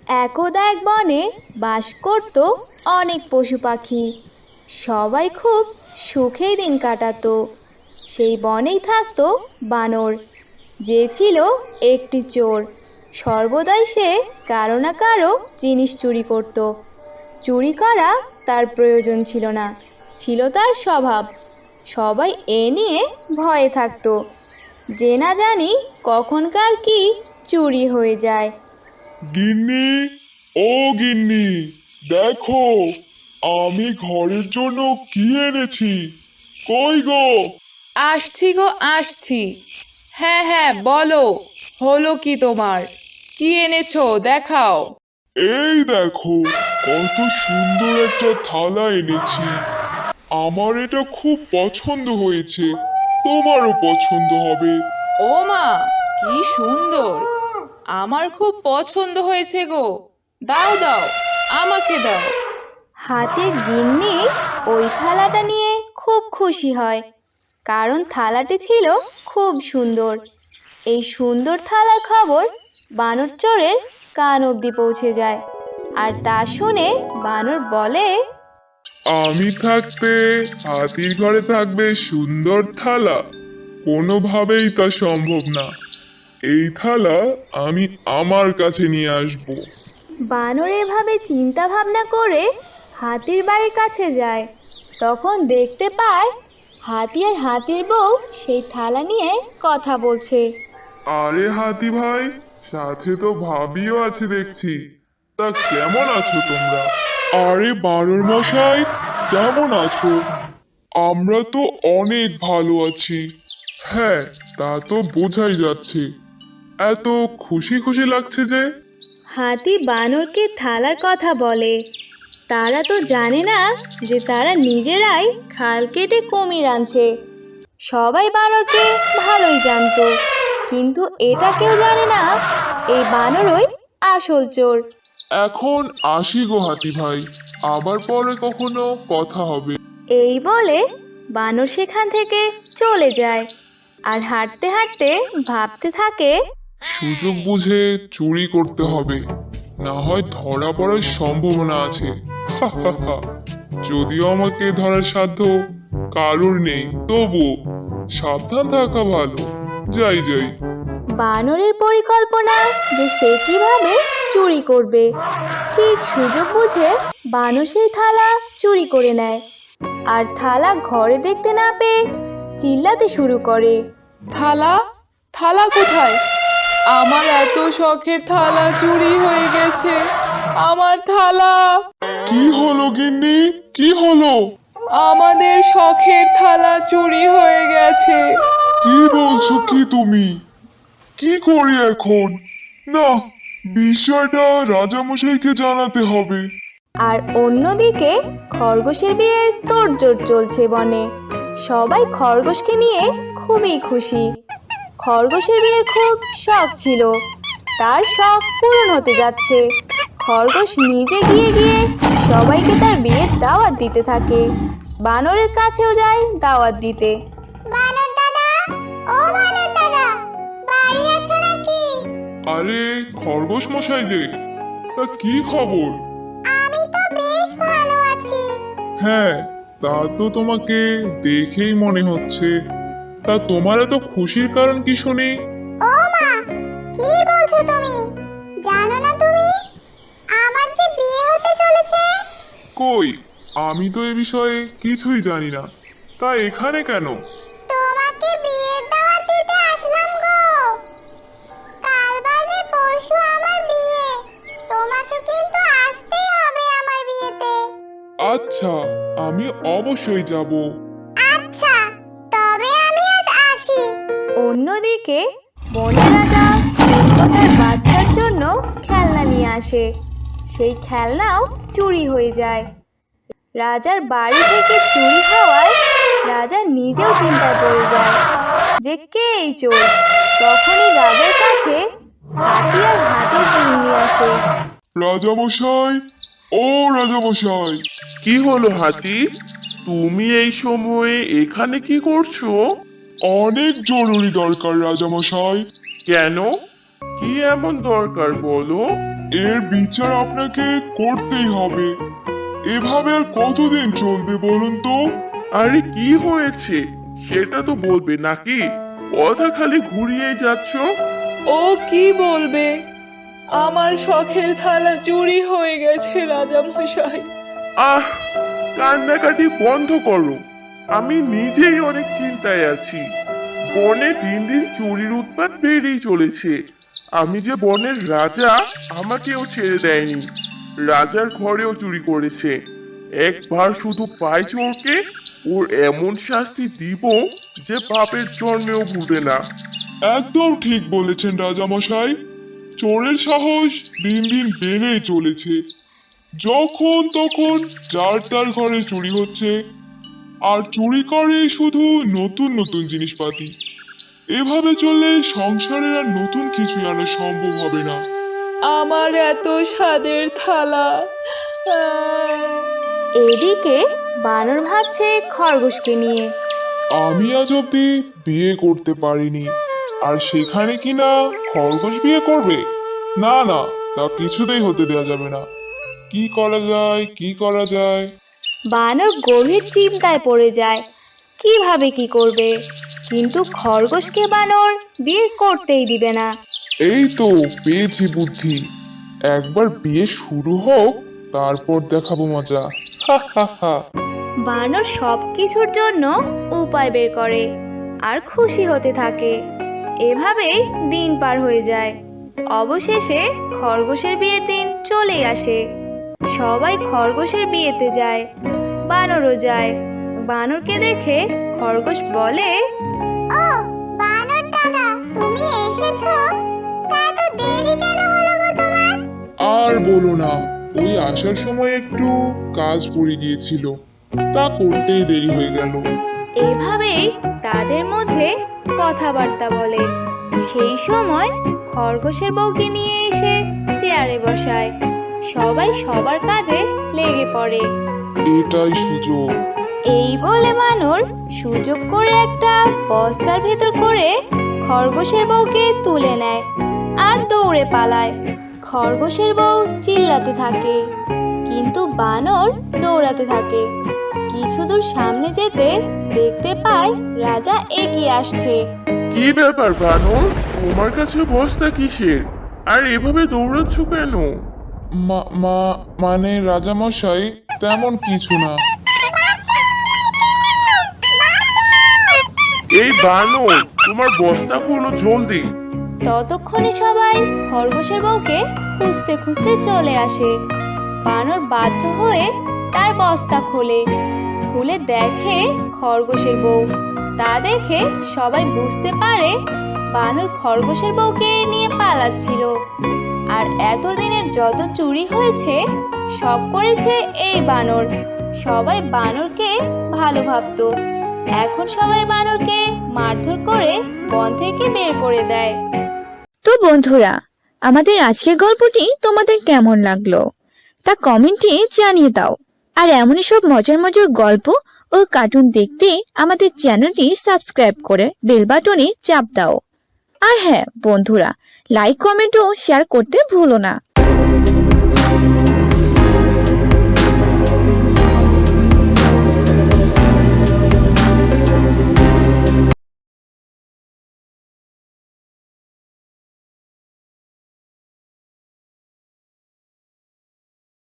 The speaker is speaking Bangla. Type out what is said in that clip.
একদা এক বনে বাস করত অনেক পশু পাখি। সবাই খুব সুখেই দিন কাটাতো। সেই বনেই থাকতো বানর, যে ছিল একটি চোর। সর্বদাই সে কারো না কারো জিনিস চুরি করত। চুরি করা তার প্রয়োজন ছিল না, ছিল তার স্বভাব। সবাই এ নিয়ে ভয়ে থাকতো, যে না জানি কখনকার কি চুরি হয়ে যায়। গিন্নি, ও গিন্নি, দেখো আমি ঘরের জন্য কি এনেছি। কই গো? আসছি গো, আসছি। হ্যাঁ হ্যাঁ, বলো, হলো কি তোমার? কি এনেছো দেখাও। এই দেখো, কত সুন্দর একটা থালা এনেছি। আমার এটা খুব পছন্দ হয়েছে, তোমারও পছন্দ হবে। ও মা, কি সুন্দর! আমার খুব পছন্দ হয়েছে গো। দাও দাও, আমাকে দাও। হাতের গিন্নি ওই থালাটা নিয়ে খুব খুশি হয়, কারণ থালাটি ছিল খুব সুন্দর। এই সুন্দর থালার খবর বানর চোরের কান অবধি পৌঁছে যায়। আর তা শুনে বানর বলে, আমি থাকতে হাতির ঘরে থাকবে সুন্দর থালা? কোনোভাবেই তা সম্ভব না। এই থালা আমি আমার কাছে নিয়ে আসব। বানর এভাবে চিন্তা ভাবনা করে হাতির বাড়ির কাছে যায়। তখন দেখতে পায় হাতি আর হাতির বউ সেই থালা নিয়ে কথা বলছে। আরে হাতি ভাই, সাথে তো ভাবিও আছে দেখছি। তা কেমন আছো তোমরা? আরে বানর মশাই, কেমন আছো? আমরা তো অনেক ভালো আছি। হ্যাঁ, তা তো বোঝাই যাচ্ছে। এত খুশি খুশি লাগছে যে। হাতি বানরকে থালার কথা বলে। তারা তো জানে না যে তারা নিজেরাই খাল কেটে কুমির আনছে। সবাই বানরকে ভালোই জানতো, কিন্তু এটা কেউ জানে না এই বানরই আসল চোর। এখন আসি গো হাতি ভাই, আবার পরে কখনো কথা হবে। এই বলে বানর সেখান থেকে চলে যায়। আর হাঁটতে হাঁটতে ভাবতে থাকে, সুযোগ বুঝে চুরি করতে হবে, না হয় ধরা পড়ার সম্ভাবনা আছে। যদিও আমাকে ধরার সাধ্য কারুর নেই, তবু সাবধান থাকা ভালো। যাই যাই। বানরের পরিকল্পনা যে সে কিভাবে চুরি করবে। ঠিক সুযোগ বুঝে বানর সেই থালা চুরি করে নেয়। আর থালা ঘরে দেখতে না পেয়ে চিল্লাতে শুরু করে। থালা, থালা কোথায়? আমার এত শখের থালা চুরি হয়ে গেছে। আমার থালা! কি হলো গিন্নি, কি হলো? আমাদের শখের থালা চুরি হয়ে গেছে। কি বলছো কি তুমি? কি করি এখন? না, বিষয়টা রাজামশাইকে জানাতে হবে। আর অন্যদিকে খরগোশের বিয়ের তোড়জোড় চলছে বনে। সবাই খরগোশকে নিয়ে খুবই খুশি। খরগোশের বিয়ের খুব শখ ছিল, তার শখ পূরণ হতে যাচ্ছে। খরগোশ নিজে গিয়ে গিয়ে সবাইকে তার বিয়ের দাওয়াত দিতে থাকে। বানরের কাছেও যায় দাওয়াত দিতে। বানর দাদা, ও বানর দাদা, বাড়ি আছো নাকি? আরে খরগোশ মশাই যে, তা কি খবর? আমি তো বেশ ভালো আছি। হ্যাঁ, তা তো তোমাকে দেখেই মনে হচ্ছে। তা তোমার এত খুশির কারণ কি শুনি? ও মা, কি বলছো তুমি? জানো না তুমি আমার যে বিয়ে হতে চলেছে? কই, আমি তো এ বিষয়ে কিছুই জানি না। তা এখানে কেন? তোমাকে বিয়ের দাওয়াত দিতে আসলাম গো। কাল বাদে পরশু আমার বিয়ে, তোমাকে কিন্তু আসতেই হবে আমার বিয়েতে। আচ্ছা, আমি অবশ্যই যাব। আচ্ছা, তবে আমি আজ আসি। অন্যদিকে বনের রাজা সিংহ তার বাচ্চার জন্য খেলনা নিয়ে আসে। সেই খেলনাও চুরি হয়ে যায়। রাজার বাড়ি থেকে চুরি হওয়ায় রাজা নিজেও চিন্তায় পড়ে যায় যে কে এই চোর। তখনই রাজার কাছে হাতি আর হাতির গিন্নি আসে। রাজামশাই, ও রাজামশাই। কি হলো হাতি? তুমি এই সময়ে এখানে কি করছো? অনেক জরুরি দরকার রাজামশাই। কেন? কি এমন দরকার বলো? এর বিচার আপনাকে করতেই হবে। এভাবে আর কতদিন চলবে বলুন তো? আরে কি হয়েছে সেটা তো বলবে নাকি? কথা খালি ঘুরিয়ে যাচ্ছ। ও কি বলবে? আমার শখের থালা চুরি হয়ে গেছে রাজামশাই। আহ, কান্নাকাটি বন্ধ করো। আমি নিজেই অনেক চিন্তায় আছি। বনে দিন দিন চুরির উৎপাত বেড়েই চলেছে। আমি যে বনের রাজা, আমাকেও ছেড়ে দেয়নি। রাজার ঘরেও চুরি করেছে। একবার শুধু পায় চোরকে, ওর এমন শাস্তি দিব যে বাপের জন্মেও ভুলবে না। একদম ঠিক বলেছেন রাজামশাই। চোরের সাহস দিন দিন বেড়েই চলেছে। যখন তখন যার তার ঘরে চুরি হচ্ছে, আর চুরি করে শুধু নতুন নতুন জিনিসপাতি। এভাবে চললে সংসারে আর নতুন কিছু আনা সম্ভব হবে না। আমার এত স্বাদের থালা। এদিকে বানর ভাবছে খরগোশকে নিয়ে। আমি আজ অব্দি বিয়ে করতে পারিনি, আর সেখানে কিনা খরগোশ বিয়ে করবে? না না, তা কিছুতেই হতে দেওয়া যাবে না। কি করা যায়, কি করা যায়? বানর গভীর চিন্তায় পড়ে যায়, কিভাবে কি করবে। কিন্তু খরগোশকে বানর বিয়ে করতেই দিবে না। এই তো পেয়েছি বুদ্ধি। একবার বিয়ে শুরু হোক, তারপর দেখাবো মজা। হা হা হা। বানর সব কিছুর জন্য উপায় বের করে আর খুশি হতে থাকে। এভাবেই দিন পার হয়ে যায়। অবশেষে খরগোশের বিয়ের দিন চলেই আসে। সবাই খরগোশের বিয়েতে যায়, বানরও যায়। বানরকে দেখে খরগোশ বলে, ও বানর দাদা, তুমি এসেছো? তা তো দেরি কেন হলো গো তোমার? আর বলো না, ওই আসার সময় একটু কাজ পড়ে গিয়েছিল, তা করতেই দেরি হয়ে গেল। এভাবেই তাদের মধ্যে কথাবার্তা বলে। সেই সময় খরগোশের বউকে নিয়ে এসে চেয়ারে বসায়। সবাই সবার কাজে লেগে পড়ে। এটাই সুযোগ। এই বলে বানর সুযোগ করে একটা বস্তার ভেতর করে খরগোশের বউকে তুলে নেয় আর দৌড়ে পালায়। খরগোশের বউ চিল্লাতে থাকে, কিন্তু বানর দৌড়াতে থাকে। কিছু দূর সামনে যেতে দেখতে পায় রাজা এগিয়ে আসছে। কি ব্যাপার বানর, তোমার কাছে বস্তা কিসের? আর এভাবে দৌড়াচ্ছ কেন? মানে রাজামশাই, তেমন কিছু না। এই বানর, তোমার বস্তা খোলো জলদি। ততক্ষণে সবাই খরগোশের বউকে খুঁজতে খুঁজতে চলে আসে। বানর বাধ্য হয়ে তার বস্তা খোলে। খুলে দেখে খরগোশের বউ। তা দেখে সবাই বুঝতে পারে বানর খরগোশের বউকে নিয়ে পালাচ্ছিল। আর এতদিনের যত চুরি হয়েছে সব করেছে এই বানর। সবাই বানরকে ভালো ভাবতো। এখন সবাই বানরকে মারধর করে বন থেকে বের করে দেয়। তো বন্ধুরা, আমাদের আজকের গল্পটি তোমাদের কেমন লাগলো তা কমেন্টে জানিয়ে দাও। আর এমনই সব মজার মজার গল্প ও কার্টুন দেখতে আমাদের চ্যানেলটি সাবস্ক্রাইব করে বেল বাটনে চাপ দাও। আর হ্যাঁ বন্ধুরা, লাইক কমেন্ট ও শেয়ার করতে ভুলো না।